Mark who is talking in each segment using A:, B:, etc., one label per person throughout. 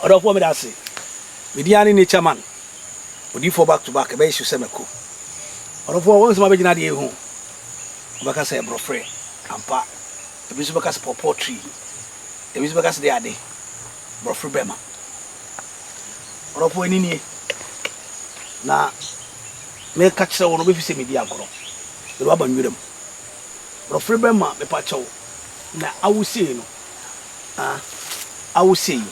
A: Odo for me that say. Mediani nature man. Odi for back to back, e be issue semeko. Odo for once ma be gina de hu. Obaka say brofre, ampa. E bi so baka say pawpaw tree. E bi so baka say de ade. Brofre bema. Odo for ni nie. Na me ka kire wo no be fi se media agoro. E do aba nwirem. Brofre bema me pa chew. Na awusie no. Awusie.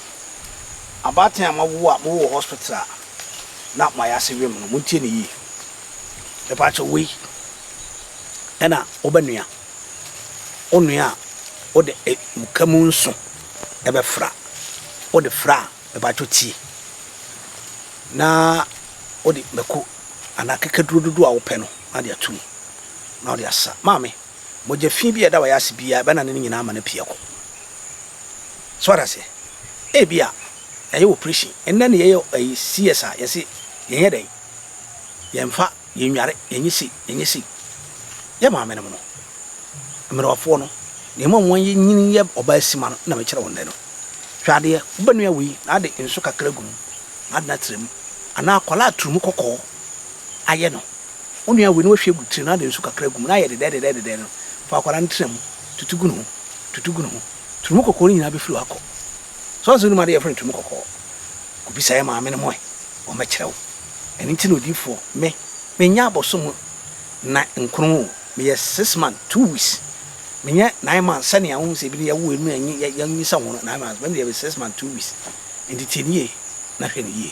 A: About time I wo hospital na my asewem no muntie ne yi e pa cho we ena obanua onua o de mukamu nso e be fra o de fra e ba cho ti na o de meko ana kekaduro dudu a wo pe no na de atum na o de asa maame moje fi bi e da wa yase bia be na ne nyina ama na pie ko so ara se e bia aye operation enna ne ye CSA yesi yenye den yemfa yenware yenyisi ye ma menemo no mmerofo no ne mo won ye nyini ye oba sima no na me kire won den no hwade ubanua wi na de enso kakra gum na de na trem ana akwala atrum kokko aye no onua wi no hwe gutri na de enso kakra gum na ye de no fa akwala ntrem tutugu no trum kokko ni na be firi akọ so so no ma de friend trum kokko ku bisa ye ma menemo o me kire wo eni nti no difo me nya abosom na nkron me ye 6 months 2 weeks me nya 9 months sane ahun se bi ya wo enu yanyi sa wo 9 months me ye 6 months 2 weeks enti tenie na hwe ne ye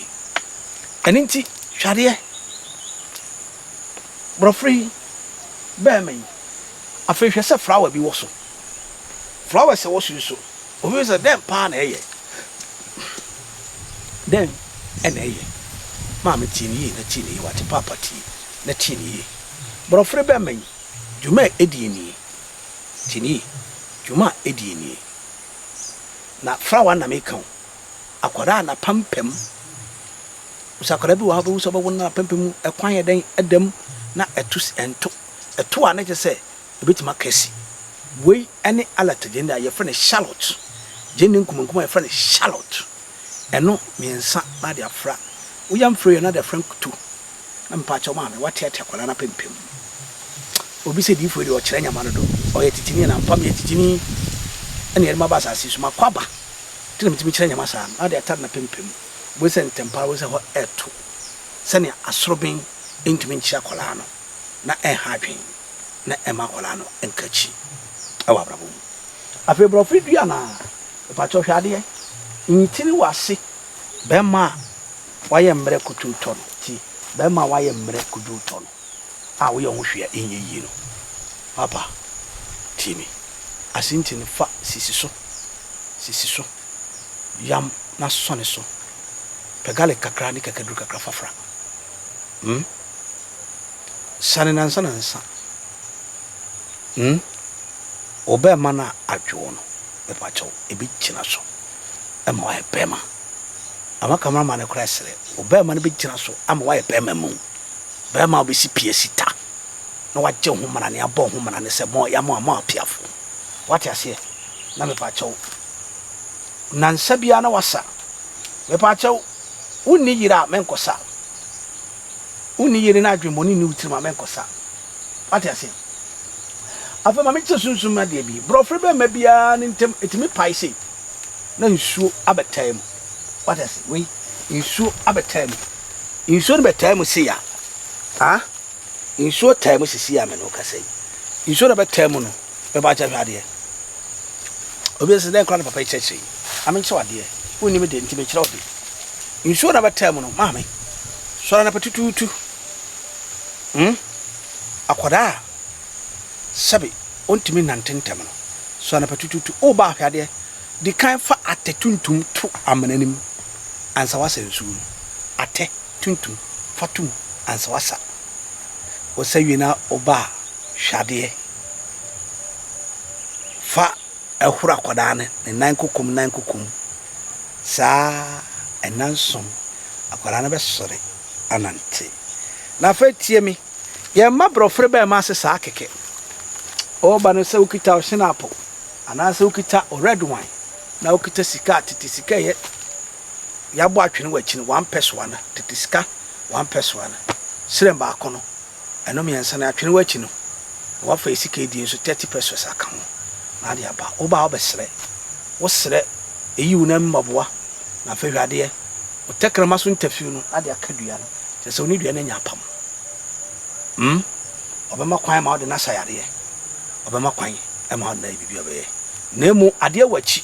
A: eni nti hwade brofree be me afehwe se flower bi wo so flower se wo so o se dem pa na eye dem ene eye mama tini na tini wati papa ti na tini brofre be man juma edieni tini juma edieni na frawa na mekan akwara na pampem usakora bi wa bo so bo na pampem ekwan yeden edam na etus ento eto a na je se ebetima kesi we ene alata genda ye frene Charlotte jenin kumankuma ye frene Charlotte eno miensa na de afra we am free another friend too na mpacha ma me wate akwala na pempem obi se di fori o kire nyama no do o ye titini na mpam ye titini ene ma ba asase so makwaba tini mitimi kire nyama sa na de atar na pempem bo se ntempa wo se ho eto sene asorobin entimi nchia kwala no na hadwen na ema kwala no enkachi awa brabo afi brofri dua na mpacha hwade ntini wase bema waye mre kutu ton ti be ma waye mre kudu ton a wo ye ho hwea enye yi no papa timi asinti ne fa sisi so yam na sone so pegale kakra ni kakadru kakra fafra sane nansa obe mana adwo no be pa chaw ebi kina so e ma waye bema ama kamera man ekra sere oba ma no be gina so ama wa ye pema mu ba ma obesi piesita na wa je ho mana ne abo ho mana ne se mo ya ma piafo wati ase na me pa chaw nan sabia na wasa me pa chaw unni yira menkosa unni yiri na adwemoni ni utirima menkosa wati ase afa ma me che sunsun ma de bi brofre be ma bia ni ntem etimi paise na nsuo abetam what is we insuo abetam insuo betam se ya insuo time se ya me no kasai insuo betam no be ba cha hwade obi se den kra na papa cheche ame nche wade woni me de ntime kira ode insuo na betam no maame so na patututu akwada sabi ontimi nantentem no so na patututu o ba hwade di kan fa atetuntum to amananim ansa wasa nsu ate tuntum fatum ansa wasa osawina oba hwade fa ehura koda ne nan kokum sa enansom akwara na be sore anante na fa tie mi ye ma brofre be ma sesa akeke oba no se ukita o shinapo ana se ukita o red wine na ukita sika titi sika ye ya bo atwene wachi no 1 peso ana tetiska 1 peso ana srem ba kono eno me yansa na atwene wachi no wa fa isika edi nso 30 pesos aka ho na de aba oba obesre wo sre eyi una mmaboa na fa hwade o tekrama so ntafiu no ade akadua no se oni dua na nya pam obema kwan ma ode na sayade obema kwan e ma ode na bibia be na mu ade wachi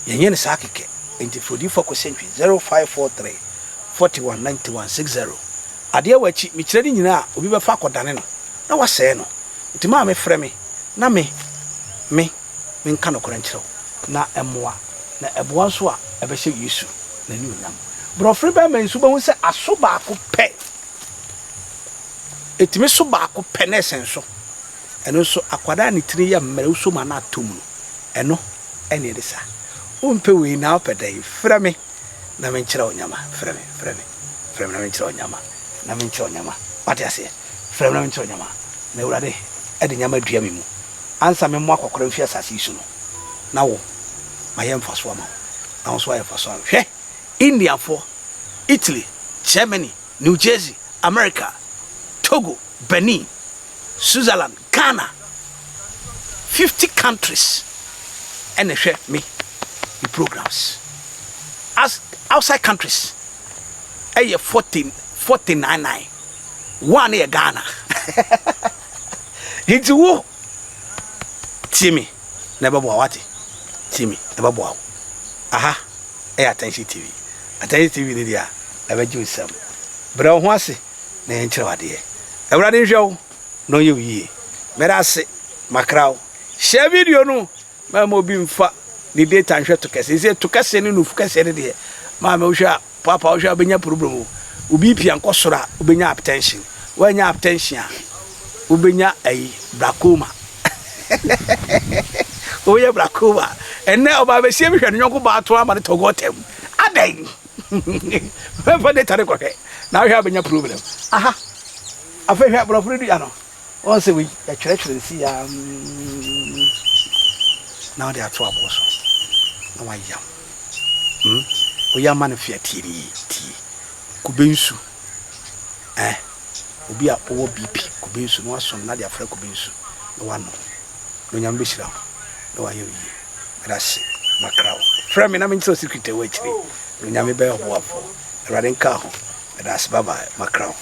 A: yenye ne sakeke enti fodi focus century 0543 419160 ade wachi mi kire ni nyina obi be fa akodane no na wasɛ no nti ma me frɛ me na me nka no korankyerɛw na emoa na eboa so a ebɛhyɛ Yesu na ni onyam brofre ba man suba hu sɛ aso baako pɛ etimi so baako pɛ na esenso ɛno so akwada ne tiri ya mmere so ma na atom no ɛno ɛne de sa umpe we na opɛdai frɛ me na me nkyerɛ onyama frɛ me na me nkyerɛ onyama pate ase frɛ me na me nkyerɛ onyama na urade ɛde nyama dua me mu ansa me mo akɔkɔrɔ mfi asase isu no na wo ma yɛ mfa so ama na wo so ayɛ fa so hwɛ India for Italy, Germany, New Jersey, America, Togo, Benin, Switzerland, Ghana, 50 countries, and they share me the programs. As outside countries, 49.9, 1 year Ghana. It's who? Timmy, never boawati. Timmy, never boaw. Aha, attention TV. Attention TV ni dia ebe ju sam bra ho ase na enkyere wade ewrade nhwew no ye yi mera ase makraw share video no ma mo bi mfa ni data nhwe to kase se to kase ni no fu kase ni de ma me hwa papa hwa benya problem obi pia nkosora obenya hypertension wanya hypertension obenya ai glaucoma oye glaucoma enne oba be sie bi hwe no nyonko ba to ama ne to gotem adai for the tare kohe now you have a problem aha afa hwa brofo du ya no on say we ya twere si ya now they are to aboso na wa yam o ya man fia ti kubensu obi a owo bp kubensu no asom na de afra kubensu no wa no nyam be shira no wa yewi grasi makraw frame na me so secret we chiri nyame be ho afo erade nka ho grasi bye bye makraw